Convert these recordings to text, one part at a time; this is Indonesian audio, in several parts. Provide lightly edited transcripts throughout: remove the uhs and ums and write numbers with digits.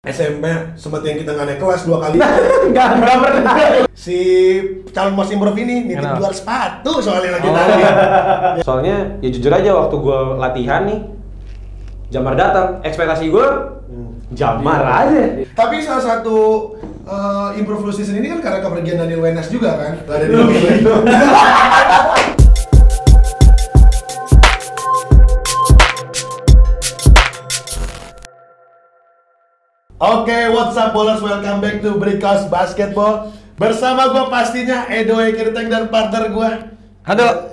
SMP sempat yang kita nggak naik kelas 2 kali. Nggak pernah. Si calon Most Improve ini nitip Kenapa? 2 sepatu soalnya lagi tadi. Soalnya ya jujur aja waktu gue latihan nih, Jamar datang, ekspektasi gue Jamar aja. Tapi salah satu improve lu season ini kan karena kepergian Daniel Wenas juga kan. Gak ada di itu. Oke, what's up ballers? Welcome back to Breakhouse Basketball. Bersama gue pastinya Edo Ekirteng dan partner gue. Halo.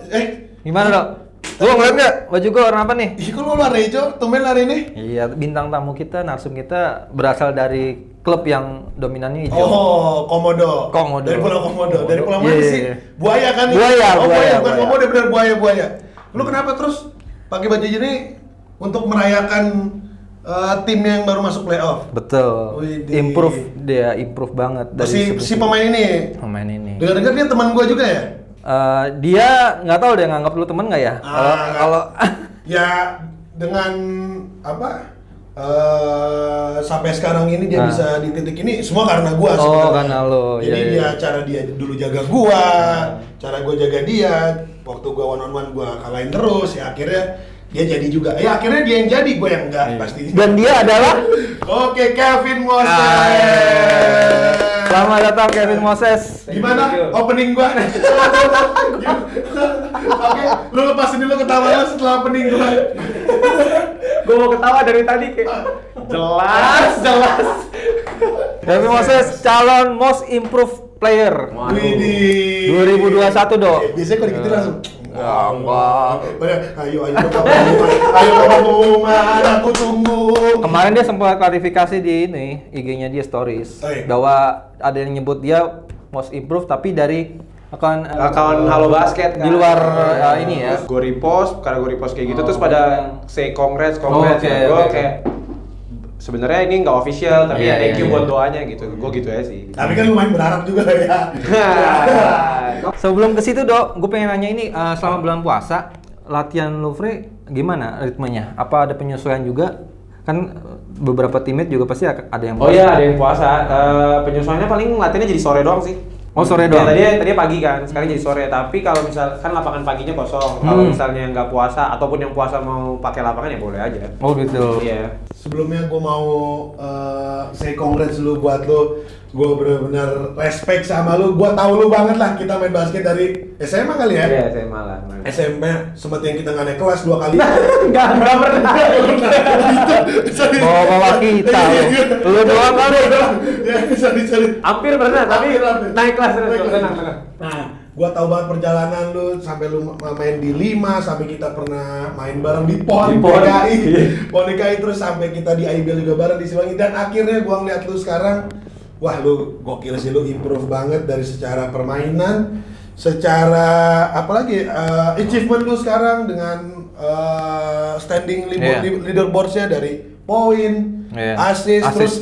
Gimana dok? Lu ngeliat nggak baju gue warna apa nih? Ih, kok lu lari hijau? Tumben lari ini? Iya, bintang tamu kita, narsum kita berasal dari klub yang dominannya hijau. Oh, Komodo. Komodo. Dari Pulau Komodo. Dari Pulau Iya, mana iya, sih? iya. Buaya kan? Buaya, Oh, buaya, bukan buaya. Komodo, bener buaya. Lu kenapa terus pakai baju ini untuk merayakan tim yang baru masuk playoff? Betul. Widih. Improve banget dari Si pemain ini. pemain ini. Dengar-dengar dia teman gua juga ya? Dia nggak tahu dia nganggap lu temen nggak ya? Kalau Ya dengan apa? Sampai sekarang ini dia bisa di titik ini semua karena gua sebenarnya. Karena lo. Jadi Iya, dia iya. cara dia dulu jaga gua, cara gua jaga dia, waktu gua one on one gua kalahin terus, ya akhirnya dia jadi juga. Ya akhirnya dia yang jadi, gua yang enggak pasti. Dan dia adalah Oke, Kevin Moses. Selamat datang Kevin Moses. Gimana opening gua? Oke, lu lepasin dulu ketawa lu setelah opening gua. Gue mau ketawa dari tadi kayak jelas. Kevin Moses calon Most Improved Player. Widih. 2021 dok. Biasanya kalau gitu langsung Enggak. Ayo pengumuman, aku tunggu. Kemarin dia sempat klarifikasi di ini IG-nya dia stories bahwa ada yang nyebut dia Most Improved tapi dari akun Halo Basket di luar ini ya. Gue repost, karena gue repost kayak gitu terus pada say congrats. Oke, Gue oke. kayak sebenarnya ini nggak official tapi Iya, ya thank iya, you iya. buat doanya gitu. Gue gitu aja sih. Tapi kan lumayan berharap juga ya. Sebelum ke situ dok, gue pengen nanya ini selama bulan puasa latihan Louvre gimana ritmenya? Apa ada penyesuaian juga? Kan beberapa teammate juga pasti ada yang Oh iya, ada yang puasa. Penyesuaiannya paling latihannya jadi sore doang sih. Oh sore Ya, doang. tadi pagi kan, sekarang jadi sore. Tapi kalau misal kan lapangan paginya kosong. Kalau misalnya nggak puasa ataupun yang puasa mau pakai lapangan ya boleh aja. Oh gitu. Iya. Sebelumnya gue mau say congrats lu buat lu. Gue benar-benar respect sama lu. Gue tahu lu banget lah, kita main basket dari SMA kali ya? Iya, saya malah. SMP sempat yang kita nggak naik kelas 2 kali. Nggak pernah. Bawa kita lu doang kali. Ya, sorry. Hampir pernah, tapi Hampir. naik kelas terus. Naik kelas. Tenang. Nah, gua tahu banget perjalanan lu sampai lu main di 5, sampai kita pernah main bareng di PON Di PON. DKI. Iya. PON DKI terus sampai kita di IBL juga bareng di Siwangi dan akhirnya gua ngeliat lu sekarang, wah lu gokil sih, lu improve banget dari secara permainan, secara apalagi achievement lu sekarang dengan standing leaderboardsnya dari poin, assist, terus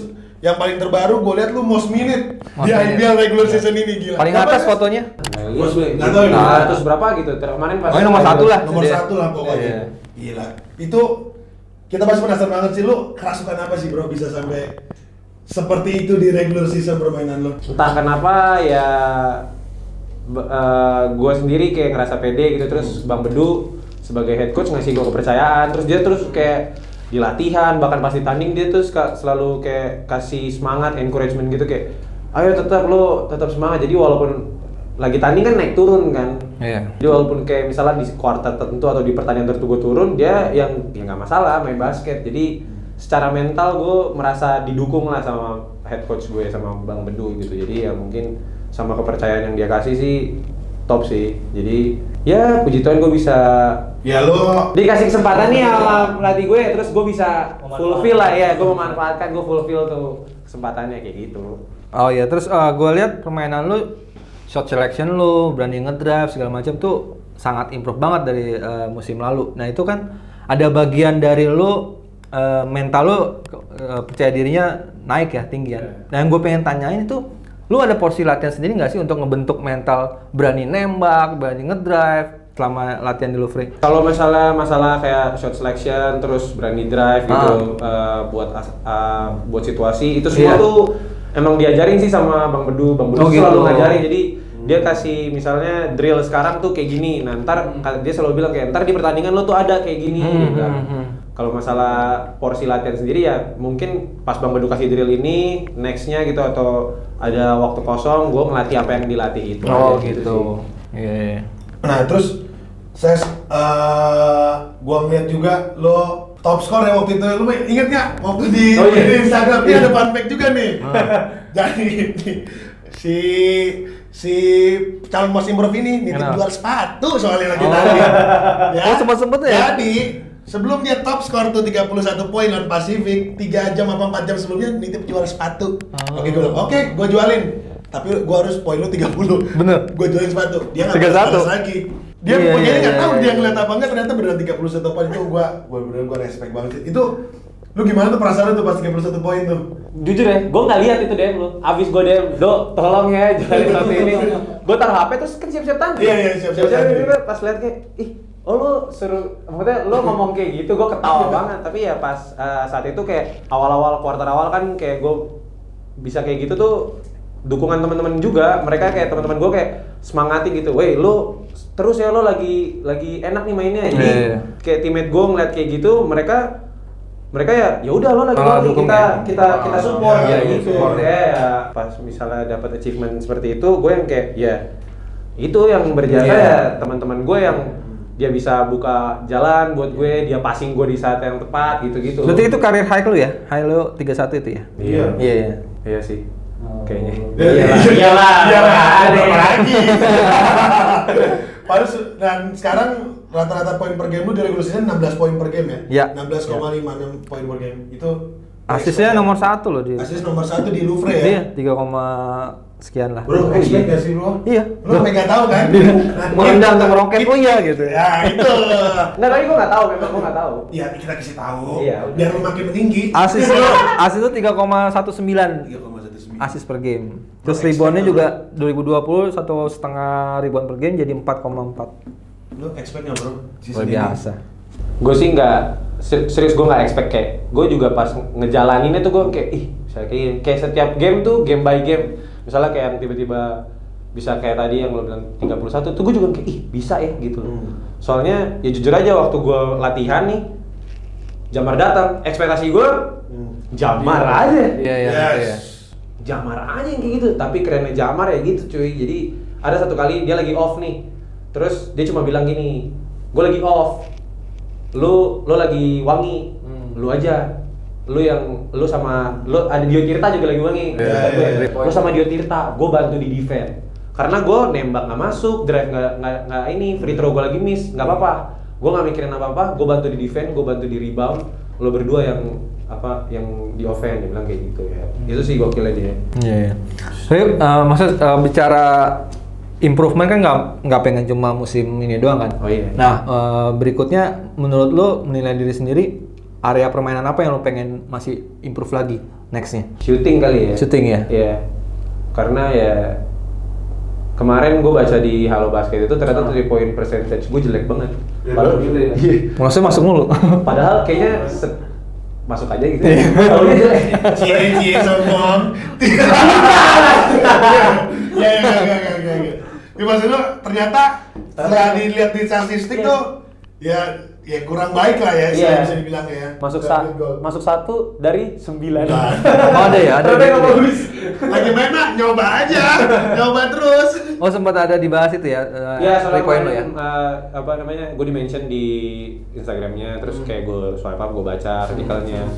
yang paling terbaru gue lihat lu most minute di IBL regular season ini, gila. Paling Apa atas ya? fotonya. Nggak tahu ya. Terus berapa gitu? Kemarin pas. Oh, nomor 1 lah. Nomor Dia. 1 lah pokoknya. Iya. Gila. Itu kita pasti penasaran banget sih, lu kerasukan apa sih bro bisa sampai seperti itu di regular season permainan lu? Entah kenapa ya gue sendiri kayak ngerasa pede gitu, terus Bang Bedu sebagai head coach ngasih gue kepercayaan, terus dia terus kayak di latihan bahkan pas ditanding dia terus selalu kayak kasih semangat, encouragement gitu kayak ayo tetap semangat. Jadi walaupun lagi tanding kan naik turun kan, jadi walaupun kayak misalnya di kuarter tertentu atau di pertandingan tertentu gue turun, dia yang ya nggak masalah main basket. Jadi secara mental gue merasa didukung lah sama head coach gue, sama Bang Bedu gitu. Jadi ya mungkin sama kepercayaan yang dia kasih sih top sih. Jadi ya puji Tuhan gue bisa Ya lu dikasih kesempatan nih sama pelatih gue, terus gue bisa fulfill lah ya, gue memanfaatkan, gue fulfill tuh kesempatannya kayak gitu. Oh iya, terus gue lihat permainan lu, shot selection lu, berani ngedrive segala macam tuh sangat improve banget dari musim lalu. Nah itu kan ada bagian dari lu mental lu percaya dirinya naik ya, tinggi ya. Nah yang gue pengen tanyain itu, lu ada porsi latihan sendiri nggak sih untuk ngebentuk mental berani nembak, berani ngedrive, selama latihan di Louvre? Kalau masalah kayak shot selection, terus berani drive gitu, buat situasi itu semua tuh emang diajarin sih sama Bang Bedu. Bang Bedu selalu ngajarin, jadi dia kasih misalnya drill sekarang tuh kayak gini, nah ntar dia selalu bilang kayak ntar di pertandingan lo tuh ada kayak gini gitu kan. Kalau masalah porsi latihan sendiri ya mungkin pas Bang Bedu kasih drill ini, nextnya gitu atau ada waktu kosong, gue ngelatih apa yang dilatih itu. Oh gitu. Iya. Nah terus gua ngeliat juga lo top score ya waktu itu, lu inget nggak waktu di Instagram ini ada fun fact juga nih. Jadi si calon Most Improve ini nitip jual sepatu soalnya lagi tadi. Ya. Oh sempet ya? Jadi sebelum dia top skor tuh 31 poin lawan Pacific, 3 jam apa 4 jam sebelumnya nitip jual sepatu. Oke, gue bilang, oke, gue jualin. Tapi gue harus poin lu 30. Bener. Gue jualin sepatu. Dia nggak balas lagi. Dia pokoknya nggak tahu dia ngeliat apa enggak, ternyata beneran 31 poin. Itu gue respect banget sih. Itu lu gimana tuh perasaan lu tuh pas 31 poin tuh? Jujur ya, gue nggak lihat itu DM lu. Abis gue DM, Do, tolong ya jualin sepatu ini. Gue taruh HP terus kan siap-siap tanding. Iya, siap-siap tanding. Pas lihat kayak, oh lu suruh, maksudnya lu ngomong kayak gitu, gue ketawa banget. Tapi ya pas saat itu kayak awal-awal quarter awal kan kayak gue bisa kayak gitu tuh dukungan teman-teman juga. Mereka kayak teman-teman gue kayak semangatin gitu. Weh, lu terus ya, lu lagi enak nih mainnya. Jadi kayak teammate gue ngeliat kayak gitu, mereka ya udah lo lagi kita support ya gitu. Ya pas misalnya dapat achievement seperti itu, gue yang kayak ya itu yang berjasa ya teman-teman gue yang dia bisa buka jalan buat gue, dia passing gue di saat yang tepat gitu-gitu. Berarti itu karir high lu ya? High lu 31 itu ya? Iya sih. Kayaknya. Iyalah. Ada lagi. Dan sekarang rata-rata poin per game lu di regular season 16 poin per game ya? 16,56 poin per game. Itu asisnya nomor 1 loh dia. Asis nomor 1 di Louvre ya? Iya, 3, sekian lah. Bro, expect gak sih bro? Iya. Lu sampe gak tau kan? Merendah untuk meroket gitu. Ya itu. Nggak, tapi gue nggak tahu, memang gue nggak tahu. Iya, kita kasih tahu. Iya. Biar lu makin tinggi. Asis itu 3,19. Asis per game. Terus reboundnya juga 2020 1,5 rebound per game jadi 4,4. Lu expect nggak bro? Luar biasa. Gue sih nggak, serius gue nggak expect kayak. Gue juga pas ngejalaninnya tuh gue kayak, kayak setiap game tuh game by game. Misalnya kayak yang tiba-tiba bisa kayak tadi yang lo bilang 31 tuh gue juga kayak bisa ya gitu loh. Soalnya ya jujur aja waktu gue latihan nih Jamar datang, ekspektasi gue Jamar aja. Iya. Jamar aja yang kayak gitu, tapi kerennya Jamar ya gitu cuy. Jadi ada satu kali dia lagi off nih, terus dia cuma bilang gini, gue lagi off, lu lagi wangi, lu aja, lu sama ada Dio Tirta juga lagi wangi, lu sama Dio Tirta, gue bantu di defend, karena gue nembak nggak masuk, drive nggak ini, free throw gue lagi miss, nggak apa-apa, gue nggak mikirin apa-apa, gue bantu di defend, gue bantu di rebound, lo berdua yang di offense, dia bilang kayak gitu ya. Itu sih gokilnya dia. Iya. Tapi maksud bicara improvement kan nggak pengen cuma musim ini doang kan? Oh iya. Nah berikutnya menurut lo menilai diri sendiri area permainan apa yang lo pengen masih improve lagi nextnya? Shooting kali ya. Shooting ya? Iya. Karena ya kemarin gue baca di Halo Basket itu ternyata 3 point percentage gue jelek banget. Padahal gitu ya. Maksudnya masuk mulu. Padahal kayaknya masuk aja gitu. Kalau dia jelek. Cie sombong. Ya. Ya maksud lu ternyata setelah dilihat di statistik tuh ya kurang baik lah ya, bisa dibilang ya. Masuk 1 dari 9. Oh ada ya, ada. Lagi main mah nyoba aja, nyoba terus. Oh sempat ada dibahas itu ya? Iya, soalnya point lo ya. Gue di-mention di Instagramnya, terus kayak gue swipe up, gue baca artikelnya.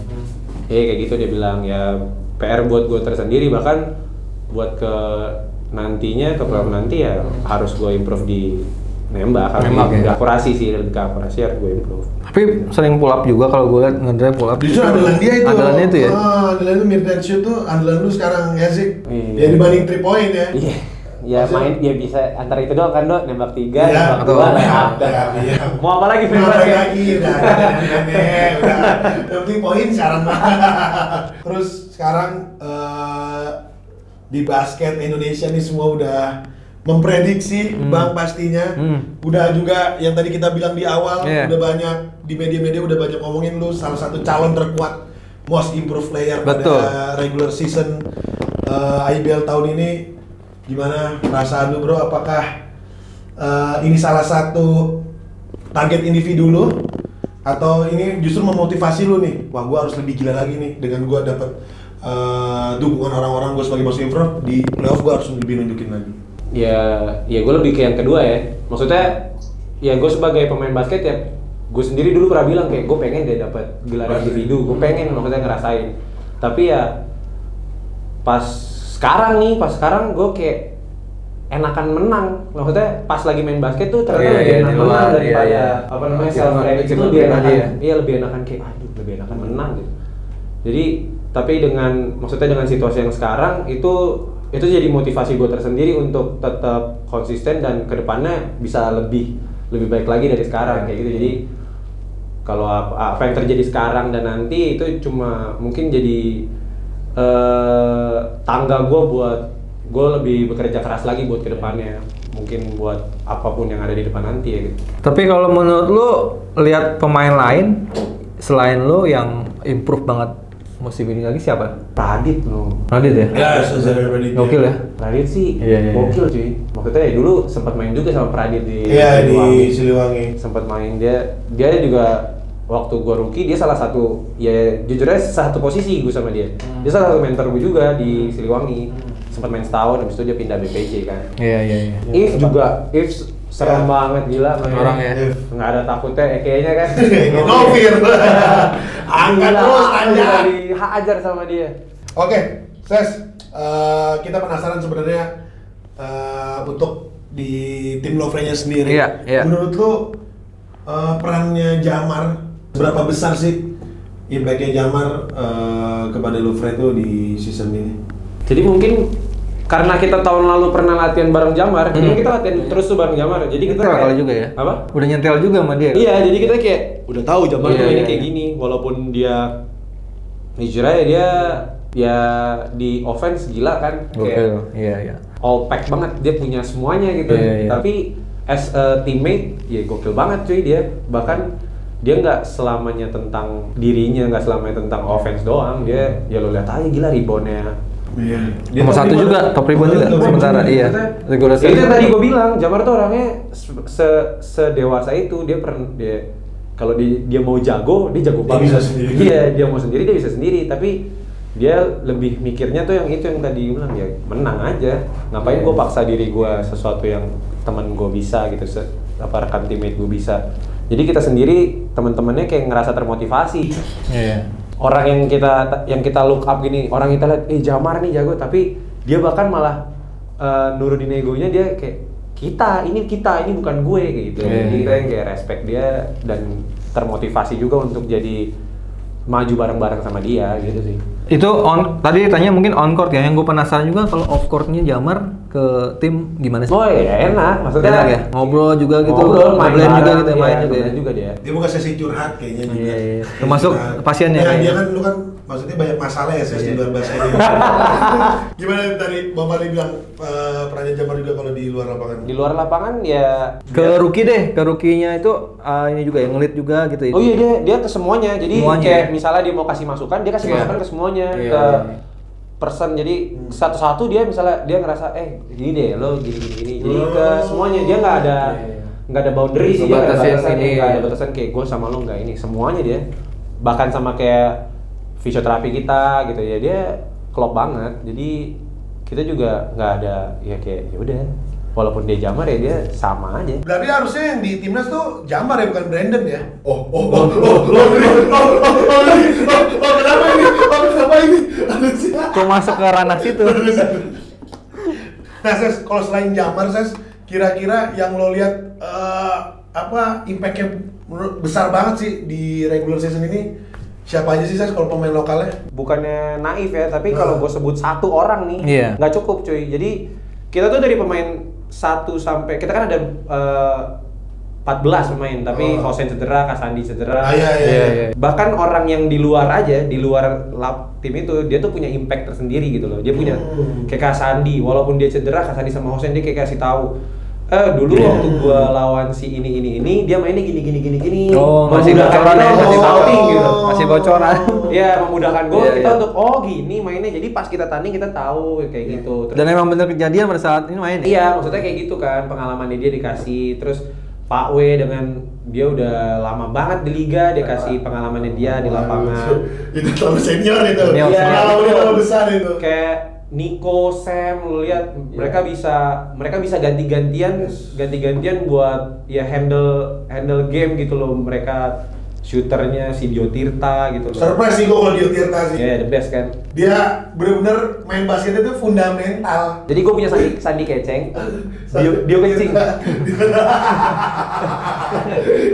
Kayak gitu dia bilang ya PR buat gue tersendiri, bahkan buat ke nantinya ke playoff nanti ya harus gue improve di nembak ya. Akurasi sih, lebih ke akurasi harus gue improve. Tapi sering pull up juga kalau gue liat ngedrive pull up. Justru andalan dia itu. Andalannya itu ya. Andalan itu mid-range shoot tuh andalan lu sekarang ya sih. Iya. Ya dibanding 3 point ya. Iya. Ya main dia bisa antara itu doang kan, Do, nembak 3, ya, nembak 2, layup. Iya. Mau apa lagi? Mau apa lagi? Udah. Yang penting poin sekarang mah. Terus sekarang di basket Indonesia nih semua udah memprediksi Bang pastinya. Udah juga yang tadi kita bilang di awal, Iya. udah banyak di media-media udah banyak ngomongin lu salah satu calon terkuat most improved player Betul. pada regular season IBL tahun ini. Gimana perasaan lu bro? Apakah ini salah satu target individu lu? Atau ini justru memotivasi lu nih? Wah gua harus lebih gila lagi nih dengan gua dapat dukungan orang-orang gue sebagai most improved di playoff, gua harus lebih nunjukin lagi. Ya gue lebih ke yang kedua ya. Maksudnya, ya gue sebagai pemain basket ya, gue sendiri dulu pernah bilang kayak gue pengen deh dapat gelar individu, gue pengen maksudnya ngerasain. Tapi ya pas sekarang gue kayak enakan menang. Maksudnya pas lagi main basket tuh ternyata Iya, lebih iya, enak di menang luar, daripada iya. apa namanya Iya, self rating itu cuma lebih enakan. pribadi ya. Iya lebih enakan kayak aduh lebih enakan menang gitu. Jadi tapi maksudnya dengan situasi yang sekarang itu jadi motivasi gue tersendiri untuk tetap konsisten dan kedepannya bisa lebih baik lagi dari sekarang kayak gitu. Jadi kalau apa yang terjadi sekarang dan nanti itu cuma mungkin jadi tangga gue buat gue lebih bekerja keras lagi buat kedepannya, mungkin buat apapun yang ada di depan nanti ya gitu. Tapi kalau menurut lu lihat pemain lain selain lu yang improve banget musim ini lagi siapa? Pradit loh. Radit ya? Ya, Cesare Pradit. Gokil ya? Pradit sih Iya. gokil cuy. Maksudnya ya dulu sempat main juga sama Pradit di Iya di Siliwangi. Siliwangi. Sempat main dia juga waktu gua rookie dia salah satu ya jujur aja satu posisi gua sama dia. Dia salah satu mentor gua juga di Siliwangi. Sempat main setahun habis itu dia pindah BPJ kan. Iya. If serem banget gila mainnya. Orang ya. Nggak ada takutnya kayaknya kan. Novir. Angkat Gila, terus aku anja. dihajar sama dia. Oke, Ses, kita penasaran sebenarnya untuk di tim Lovre-nya sendiri. Iya. Menurut lu perannya Jamar berapa besar sih impact-nya Jamar kepada Lovre itu di season ini? Jadi mungkin karena kita tahun lalu pernah latihan bareng Jamar, jadi kita latihan terus tuh bareng Jamar. Jadi kita Nyentel kayak, kali juga ya? Apa? Udah nyentel juga sama dia? Iya, jadi kita kayak udah tahu Jamar Iya, tuh ini iya, kayak iya. gini, walaupun dia jujur aja dia ya di offense gila kan, Gokil, kayak iya. all pack banget, dia punya semuanya gitu. Iya. Tapi as a teammate, ya gokil banget cuy dia. Bahkan dia nggak selamanya tentang dirinya, nggak selamanya tentang offense doang. Dia ya lo lihat aja gila reboundnya. Iya. Nomor satu juga, top rebound juga sementara, iya. Regular Itu yang season. tadi gue bilang, Jamar tuh orangnya sedewasa itu dia kalau dia mau jago, dia jago Dia banget. bisa sendiri. Iya, dia mau sendiri dia bisa sendiri, tapi dia lebih mikirnya tuh yang itu yang tadi gue bilang ya menang aja. Ngapain gue paksa diri gue sesuatu yang teman gue bisa gitu, rekan teammate gue bisa. Jadi kita sendiri teman-temannya kayak ngerasa termotivasi. Iya. Orang yang kita look up gini, orang kita lihat, Jamar nih jago, tapi dia bahkan malah nurunin egonya, dia kayak ini bukan gue gitu. Jadi kita yang kayak respect dia dan termotivasi juga untuk jadi maju bareng-bareng sama dia gitu sih. Itu tadi tanya mungkin on court ya, yang gue penasaran juga kalau off courtnya Jamar ke tim gimana sih? Oh ya enak, maksudnya Enak ya? Ngobrol juga gitu, ngobrol, main ngeblank juga bareng, gitu, iya, main juga ya? ngeblank juga dia. Dia bukan sesi curhat kayaknya juga. Iya. Termasuk pasiennya Ya, kayaknya. dia kan lu kan maksudnya banyak masalah ya Ses di luar basket ini. Gimana tadi Bang Fadli bilang perannya Jamar juga kalau di luar lapangan? Di luar lapangan ya Ke rookie deh, ke rookie-nya itu ini juga yang ngelit juga gitu. Oh iya dia ke semuanya. Jadi Semuanya, kayak ya? misalnya dia mau kasih masukan, dia kasih Iya. masukan ke semuanya, Iya, ke iya. person. Jadi satu-satu dia misalnya dia ngerasa gini deh lo gini. Jadi ke semuanya dia nggak ada boundary sih, dia nggak ada Batasin batasan, ini. nggak ada batasan kayak gue sama lo nggak ini. Semuanya dia. Bahkan sama kayak fisioterapi kita gitu ya, dia klop banget. Jadi kita juga nggak ada ya kayak ya udah. Walaupun dia Jamar ya dia sama aja. Berarti harusnya yang di timnas tuh Jamar ya, bukan Brandon ya? Kenapa ini? Kok masuk ke ranah situ? Nah, Ses, kalau selain Jamar, Ses, kira-kira yang lo lihat impact-nya besar banget sih di regular season ini? Siapa aja sih, Ses, kalau pemain lokalnya? Bukannya naif ya, tapi kalau gue sebut satu orang nih Iya. nggak cukup cuy. Jadi kita tuh dari pemain 1 sampai kita kan ada 14 pemain, tapi Hosen cedera, Kasandi cedera. Iya. Bahkan orang yang di luar aja, di luar tim itu, dia tuh punya impact tersendiri gitu loh. Dia punya kayak Kasandi, walaupun dia cedera, Kasandi sama Hosen dia kayak kasih tahu. Dulu waktu gua lawan si ini, dia mainnya gini. Oh, masih bocoran ya, masih tahu gitu. Masih bocoran. Iya, memudahkan gua kita Iya. untuk gini mainnya. Jadi pas kita tanding kita tahu kayak gitu. Dan emang bener kejadian pada saat ini main ya? Iya, maksudnya kayak gitu kan, pengalamannya dia dikasih, terus Pak W dengan dia udah lama banget di liga, dia kasih pengalamannya dia di lapangan. Itu terlalu senior itu. Senior, Iya, Pengalamannya betul. terlalu besar itu. Kayak Nico, Sam, lu lihat mereka bisa ganti-gantian buat ya handle game gitu loh. Mereka shooternya si Dio Tirta gitu loh. Surprise sih gua kalau Dio Tirta sih. Ya, the best kan. Dia bener-bener main basket itu fundamental. Jadi gue punya Sandi Keceng, Dio kencing.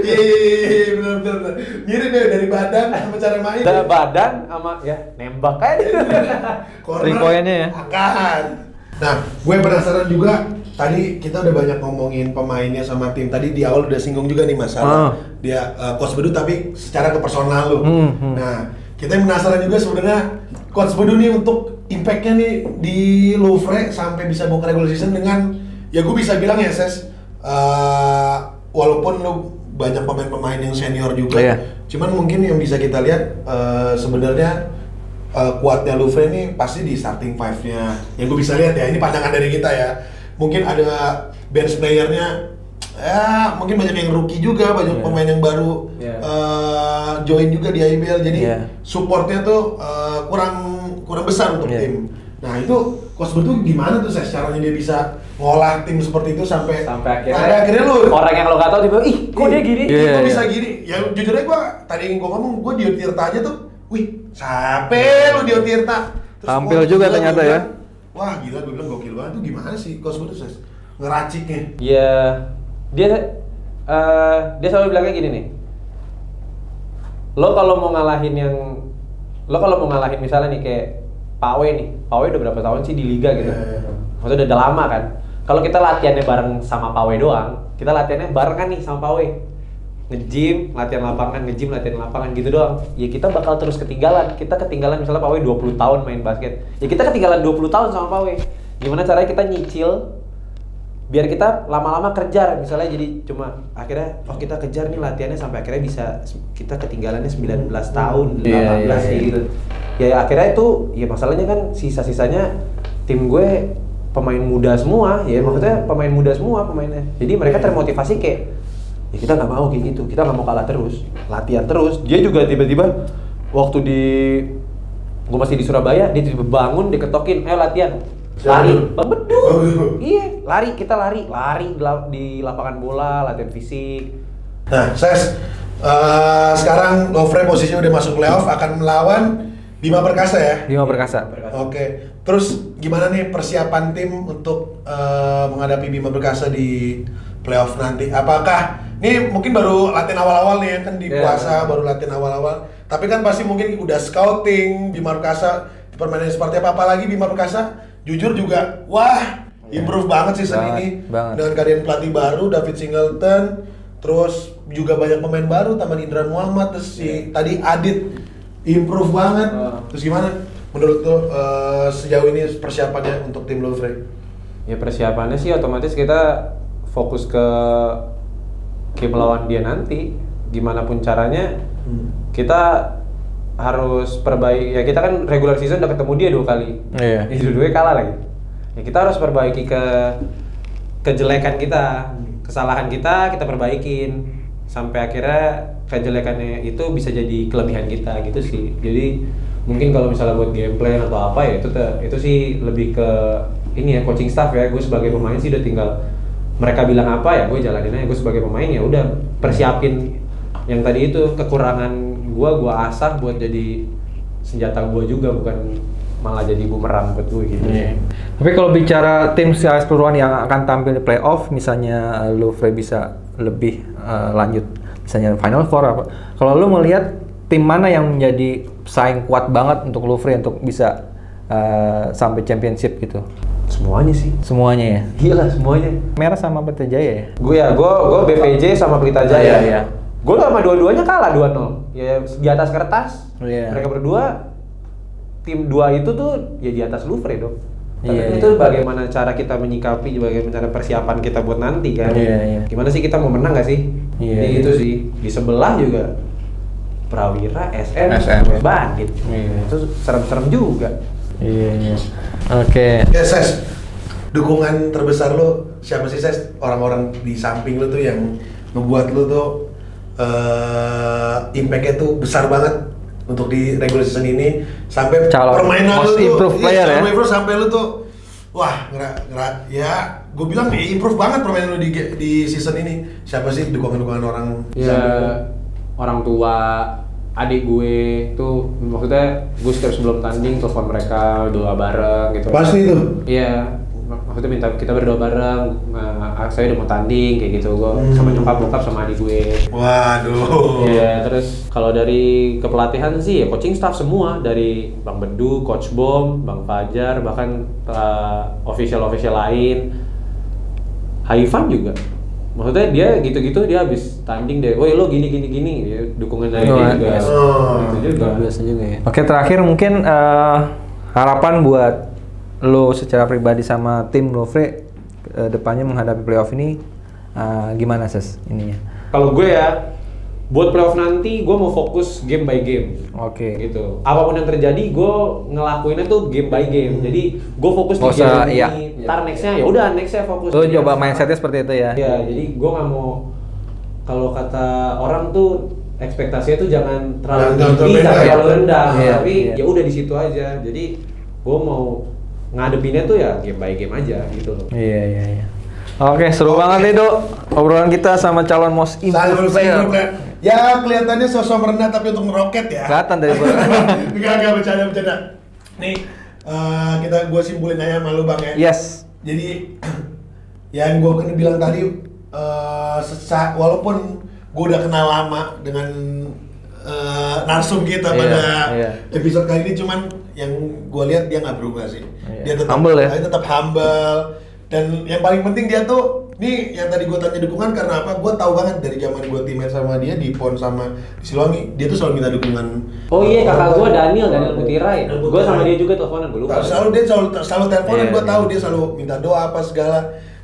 Iya, bener-bener. Mirip ya dari badan sama cara main. Dari badan sama ya nembak kan. Three point-nya ya. Angkat. Nah, gue penasaran juga. Tadi kita udah banyak ngomongin pemainnya sama tim. Tadi di awal udah singgung juga nih masalah dia Coach Bedu, tapi secara ke personal lu. Nah, kita penasaran juga sebenarnya Coach Bedu nih untuk impact-nya nih di Louvre sampai bisa bawa ke regular season dengan ya gue bisa bilang ya Ses, walaupun lu banyak pemain-pemain yang senior juga, cuman mungkin yang bisa kita lihat sebenarnya kuatnya Louvre ini pasti di starting five-nya. Yang gue bisa lihat ya, ini pandangan dari kita ya. Mungkin ada bench player-nya, ya mungkin banyak yang rookie juga, banyak pemain yang baru join juga di IBL. Jadi supportnya tuh kurang besar untuk tim. Nah itu Coach Bedu gimana tuh caranya dia bisa ngolah tim seperti itu sampai akhirnya lu orang yang lo gak tau tiba kok dia gini? Kok bisa gini? Ya jujur aja gue ngomong Dio Tirta aja tuh, wih siapa lu Dio Tirta? Terus tampil juga ternyata ya. Wah gila, gue bilang gokil banget tuh. Gimana sih Coach Bedu ngeraciknya? Ya dia selalu bilangnya gini nih. Lo kalau mau ngalahin misalnya nih kayak Pak W nih. Pak W udah berapa tahun sih di liga gitu. Maksudnya udah lama kan. Kalau kita latihannya bareng sama Pak W doang, kita latihannya bareng kan nih sama Pak W. Nge-gym, latihan lapangan gitu doang. Ya kita bakal terus ketinggalan. Kita ketinggalan misalnya Pak W 20 tahun main basket. Ya kita ketinggalan 20 tahun sama Pak W. Gimana caranya kita nyicil biar kita lama-lama kejar, misalnya jadi cuma akhirnya kita kejar nih latihannya sampai akhirnya bisa kita ketinggalannya 19 tahun, 18 gitu. Ya akhirnya itu ya masalahnya kan sisa-sisanya tim gue pemain muda semua, ya maksudnya pemain muda semua pemainnya. Jadi mereka termotivasi kayak ya kita nggak mau kayak gitu, kita nggak mau kalah terus, latihan terus. Dia juga tiba-tiba waktu gue masih di Surabaya, dia tiba-tiba bangun, dia ketokin, ayo latihan. Lari, Bedu. Iya, kita lari di lapangan bola, latihan fisik. Nah, Ses, sekarang Louvre posisinya udah masuk playoff, akan melawan Bima Perkasa ya? Bima Perkasa. Oke. Terus gimana nih persiapan tim untuk menghadapi Bima Perkasa di playoff nanti? Apakah ini mungkin baru latihan awal-awal nih kan di puasa baru latihan awal-awal. Tapi kan pasti mungkin udah scouting Bima Perkasa permainan seperti apa, apalagi Bima Perkasa jujur juga improve banget season ini dengan kehadiran pelatih baru David Singleton, terus juga banyak pemain baru tambahan Indra Muhammad, terus tadi Adit improve banget. Terus gimana menurut lo sejauh ini persiapannya untuk tim Louvre? Ya persiapannya sih otomatis kita fokus ke game lawan dia nanti, gimana pun caranya kita harus perbaiki. Ya kita kan regular season udah ketemu dia 2 kali. Dua-duanya kalah lagi. Ya kita harus perbaiki kejelekan kita, kesalahan kita perbaikin sampai akhirnya kejelekannya itu bisa jadi kelebihan kita gitu sih. Jadi mungkin kalau misalnya buat game plan atau apa ya itu sih lebih ke ini ya coaching staff ya. Gue sebagai pemain sih udah tinggal mereka bilang apa ya gue jalanin aja. Gue sebagai pemain ya udah persiapin yang tadi itu kekurangan gue asah buat jadi senjata gue juga, bukan malah jadi bumerang buat gue gitu. Tapi kalau bicara tim secara keseluruhan yang akan tampil di playoff, misalnya Louvre bisa lebih lanjut, misalnya Final Four apa. Kalau lu melihat tim mana yang menjadi saing kuat banget untuk Louvre untuk bisa sampai championship gitu? Semuanya sih. Semuanya ya. Iyalah semuanya. Merah sama Pelita Jaya ya. Gue BPJ sama Pelita Jaya. Iya. Gue sama dua-duanya kalah 2-0. Ya di atas kertas. Iya. Mereka berdua tim 2 itu tuh ya di atas Louvre dong. Tapi Iya, itu iya. bagaimana cara kita menyikapi, bagaimana cara persiapan kita buat nanti kan. Iya. Gimana sih kita mau menang gak sih? Iya, Jadi iya. itu sih. Di sebelah juga Prawira, SM, Bandit. Iya. Itu serem-serem juga. Iya. Oke. Ya Ses, dukungan terbesar lo siapa sih Ses? Orang-orang di samping lo tuh yang ngebuat lo tuh impact-nya tuh besar banget untuk di regular season ini sampai Calon permainan most lo tuh improved player ya? improve sampai lo tuh wah ya gue bilang improve banget permainan lo di season ini. Siapa sih dukungan-dukungan orang di Ya samping lo? orang tua, adik gue tuh maksudnya gue setiap sebelum tanding telepon mereka doa bareng gitu. Pasti tuh. Iya, maksudnya minta kita berdoa bareng. Saya udah mau tanding kayak gitu, gue sama nyokap bokap sama adik gue. Waduh. Iya, terus kalau dari kepelatihan sih ya coaching staff semua dari Bang Bedu, Coach Bom, Bang Fajar, bahkan official lain. Haifan juga. Maksudnya dia gitu-gitu dia habis tanding deh. Woi lo gini ya, dukungan dari dia juga. Gitu juga. Biasa juga ya. Oke, terakhir mungkin harapan buat lo secara pribadi sama tim Louvre depannya menghadapi playoff ini gimana Ses ininya? Kalau gue ya buat playoff nanti gue mau fokus game by game. Oke. Gitu. Apapun yang terjadi gue ngelakuinnya tuh game by game. Jadi gue fokus di game iya. ini. Ntar nextnya ya udah nextnya fokus. Lo di coba yang mindsetnya sama. seperti itu ya. Iya, jadi gue nggak mau kalau kata orang tuh ekspektasinya tuh jangan terlalu Jangan tinggi terlalu sampai rendah. terlalu rendah. Iya, Tapi iya. ya udah di situ aja. Jadi gue mau ngadepinnya tuh ya game by game aja gitu loh. Iya. Oke, seru banget itu obrolan kita sama calon most improved player. Ya kelihatannya sosok merendah tapi untuk ngeroket ya. Kelihatan dari Enggak bercanda. Nih gue simpulin aja sama lu Bang ya. Yes. Jadi yang gue kan bilang tadi walaupun gue udah kenal lama dengan narsum kita Iya, pada iya. episode kali ini, cuman yang gue lihat dia nggak berubah sih. Iya. Dia tetap Humble ya? dia tetap humble, dan yang paling penting dia tuh nih yang tadi gue tanya dukungan karena apa? Gue tahu banget dari zaman gue teammate sama dia di PON sama di Siliwangi, dia tuh selalu minta dukungan. Oh iya, kakak gue Daniel Putirai. Daniel Gue Putirai. sama dia juga teleponan, gue lupa. Dia selalu teleponan, Iya, gue tahu iya. dia selalu minta doa apa segala.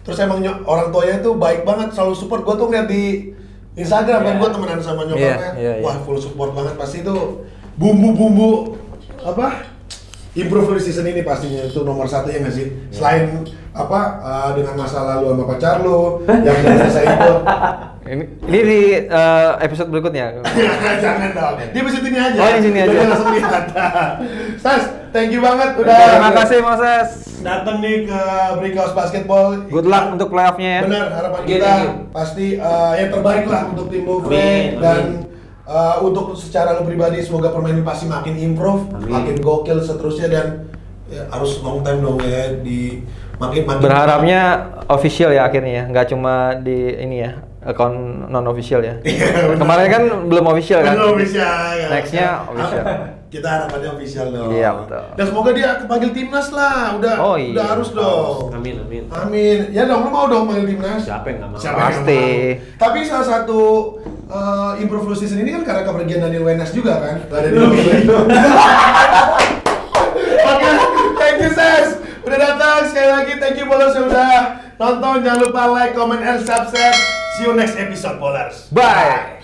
Terus emang orang tuanya itu baik banget, selalu support. Gue tuh ngeliat di Instagram kan, Iya. gue temenan sama nyokapnya, Iya. wah full support banget. Pasti itu bumbu-bumbu apa? Improve di season ini pastinya itu nomor satu ya nggak sih? Selain apa dengan masa lalu sama pacar lu yang udah selesai itu. Ini di episode berikutnya. Jangan dong. Di episode ini aja. Oh, di sini aja. Udah langsung lihat. Sas, thank you banget udah. Terima kasih Moses. Datang nih ke Brickhouse Basketball. Good luck untuk playoff-nya ya. Benar, harapan Iya, kita thank you. pasti yang terbaik lah untuk tim Louvre. Amin, Dan untuk secara lu pribadi semoga permainan pasti makin improve, Amin. makin gokil seterusnya, dan ya, harus long time dong ya di makin Berharapnya official ya akhirnya ya, nggak cuma di ini ya, account non official ya. Iya, benar. Kemarin kan belum official kan. Belum official, ya. Nextnya official. Kita harapannya official dong. Iya, betul. Dan semoga dia kepanggil timnas lah, udah harus dong. Amin. Amin. Ya dong, lu mau dong panggil timnas? Siapa yang nggak mau? Siapa yang nggak Pasti. mau? Tapi salah satu improve season ini kan karena kepergian Daniel Wenas juga kan? Gak ada di Oke, thank you Ses. Udah datang sekali lagi. Thank you Bolers yang udah nonton. Jangan lupa like, comment, and subscribe. See you next episode Bolers. Bye.